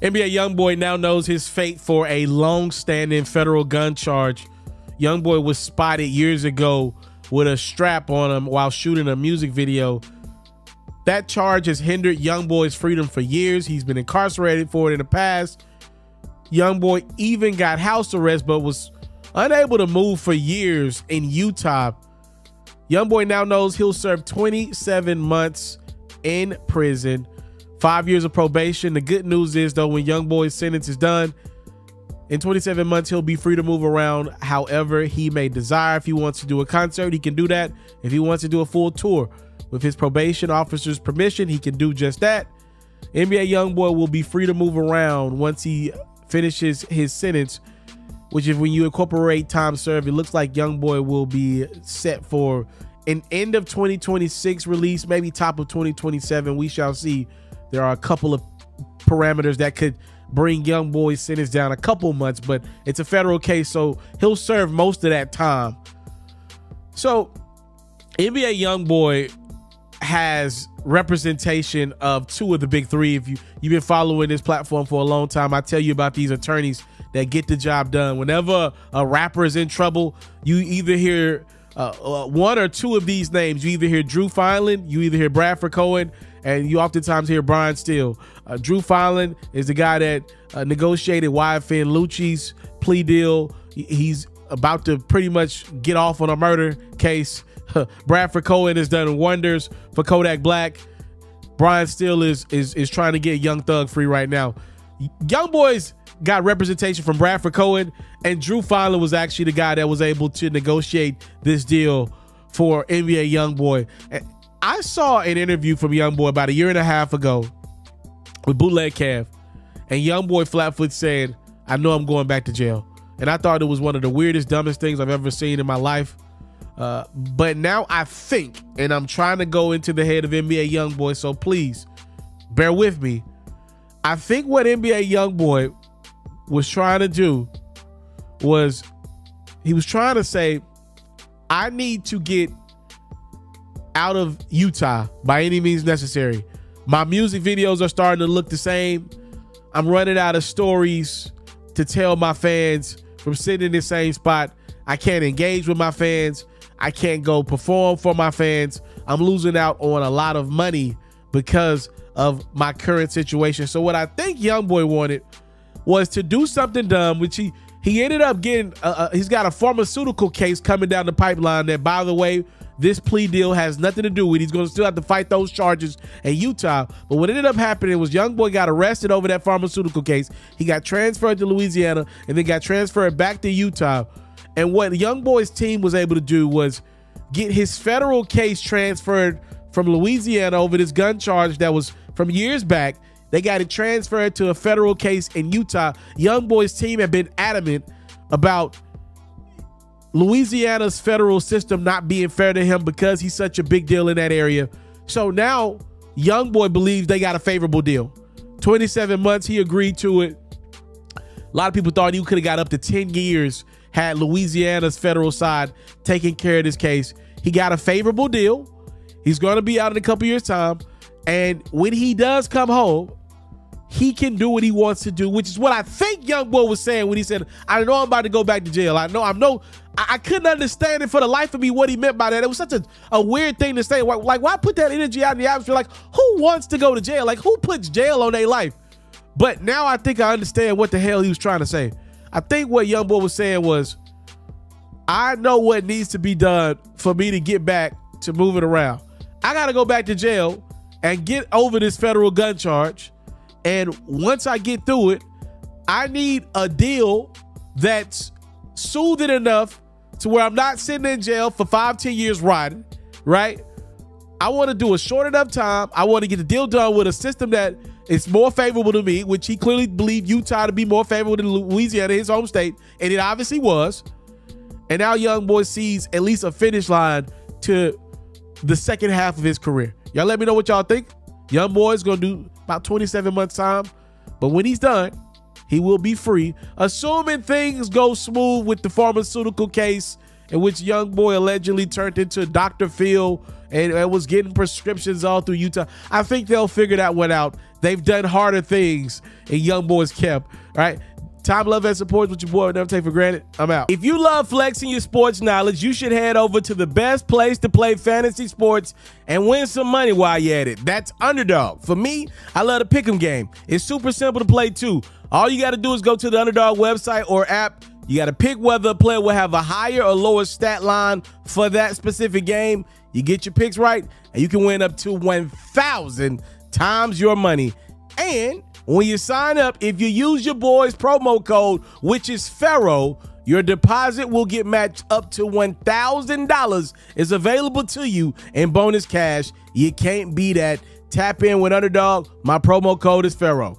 NBA Youngboy now knows his fate for a long-standing federal gun charge. Youngboy was spotted years ago with a strap on him while shooting a music video. That charge has hindered Youngboy's freedom for years. He's been incarcerated for it in the past. Youngboy even got house arrest but was unable to move for years in Utah. Youngboy now knows he'll serve 27 months in prison, 5 years of probation. The good news is, though, when Youngboy's sentence is done, in 27 months, he'll be free to move around however he may desire. If he wants to do a concert, he can do that. If he wants to do a full tour with his probation officer's permission, he can do just that. NBA Youngboy will be free to move around once he finishes his sentence, which is when you incorporate time served. It looks like Youngboy will be set for an end of 2026 release, maybe top of 2027. We shall see. There are a couple of parameters that could bring Youngboy's sentence down a couple months, but it's a federal case, so he'll serve most of that time. So NBA Youngboy has representation of two of the big three. If you've been following this platform for a long time, I tell you about these attorneys that get the job done. Whenever a rapper is in trouble, you either hear one or two of these names. You either hear Drew Fineland, you either hear Bradford Cohen, and you oftentimes hear Brian Steele. Drew Fineland is the guy that negotiated YFN Lucci's plea deal. He's about to pretty much get off on a murder case. Bradford Cohen has done wonders for Kodak Black. Brian Steele is trying to get Young Thug free right now. Youngboy's got representation from Bradford Cohen, and Drew Fineland was actually the guy that was able to negotiate this deal for NBA Youngboy. I saw an interview from Youngboy about a year and a half ago with Bootleg Kev, and Youngboy flatfoot said, "I know I'm going back to jail." And I thought it was one of the weirdest, dumbest things I've ever seen in my life. But now I think, and I'm trying to go into the head of NBA Youngboy, so please bear with me. I think what NBA Youngboy was trying to do was he was trying to say, I need to get out of Utah by any means necessary. My music videos are starting to look the same. I'm running out of stories to tell my fans from sitting in the same spot. I can't engage with my fans. I can't go perform for my fans. I'm losing out on a lot of money because of my current situation. So what I think Youngboy wanted was to do something dumb, which he ended up getting. He's got a pharmaceutical case coming down the pipeline that, by the way, this plea deal has nothing to do with. He's going to still have to fight those charges in Utah. But what ended up happening was Youngboy got arrested over that pharmaceutical case. He got transferred to Louisiana and then got transferred back to Utah. And what Youngboy's team was able to do was get his federal case transferred from Louisiana over this gun charge that was from years back. They got it transferred to a federal case in Utah. Youngboy's team had been adamant about Louisiana's federal system not being fair to him because he's such a big deal in that area. So now Youngboy believes they got a favorable deal. 27 months, he agreed to it. A lot of people thought he could have got up to 10 years had Louisiana's federal side taking care of this case. He got a favorable deal. He's going to be out in a couple years' time. And when he does come home, he can do what he wants to do, which is what I think Youngboy was saying when he said, I know I'm about to go back to jail. I couldn't understand it for the life of me what he meant by that. It was such a weird thing to say. Like, why put that energy out in the atmosphere? Like, who wants to go to jail? Like, who puts jail on their life? But now I think I understand what the hell he was trying to say. I think what Youngboy was saying was, I know what needs to be done for me to get back to moving around. I got to go back to jail and get over this federal gun charge. And once I get through it, I need a deal that's soothing enough to where I'm not sitting in jail for 5-10 years riding, right? I want to do a short enough time. I want to get the deal done with a system that is more favorable to me, which he clearly believed Utah to be more favorable than Louisiana, his home state, and it obviously was. And now Youngboy sees at least a finish line to the second half of his career. Y'all let me know what y'all think. Youngboy is going to do about 27 months time, but when he's done, he will be free, assuming things go smooth with the pharmaceutical case in which Youngboy allegedly turned into Dr. Phil and was getting prescriptions all through Utah. I think they'll figure that one out. They've done harder things, and Youngboy's kept. All right. Time, love, and support with your boy. Never take for granted. I'm out. If you love flexing your sports knowledge, you should head over to the best place to play fantasy sports and win some money while you're at it. That's Underdog. For me, I love the pick'em game. It's super simple to play too. All you got to do is go to the Underdog website or app. You got to pick whether a player will have a higher or lower stat line for that specific game. You get your picks right, and you can win up to 1,000 times your money. And when you sign up, if you use your boy's promo code, which is Ferro, your deposit will get matched up to $1,000. It's available to you in bonus cash. You can't beat that. Tap in with Underdog. My promo code is Ferro.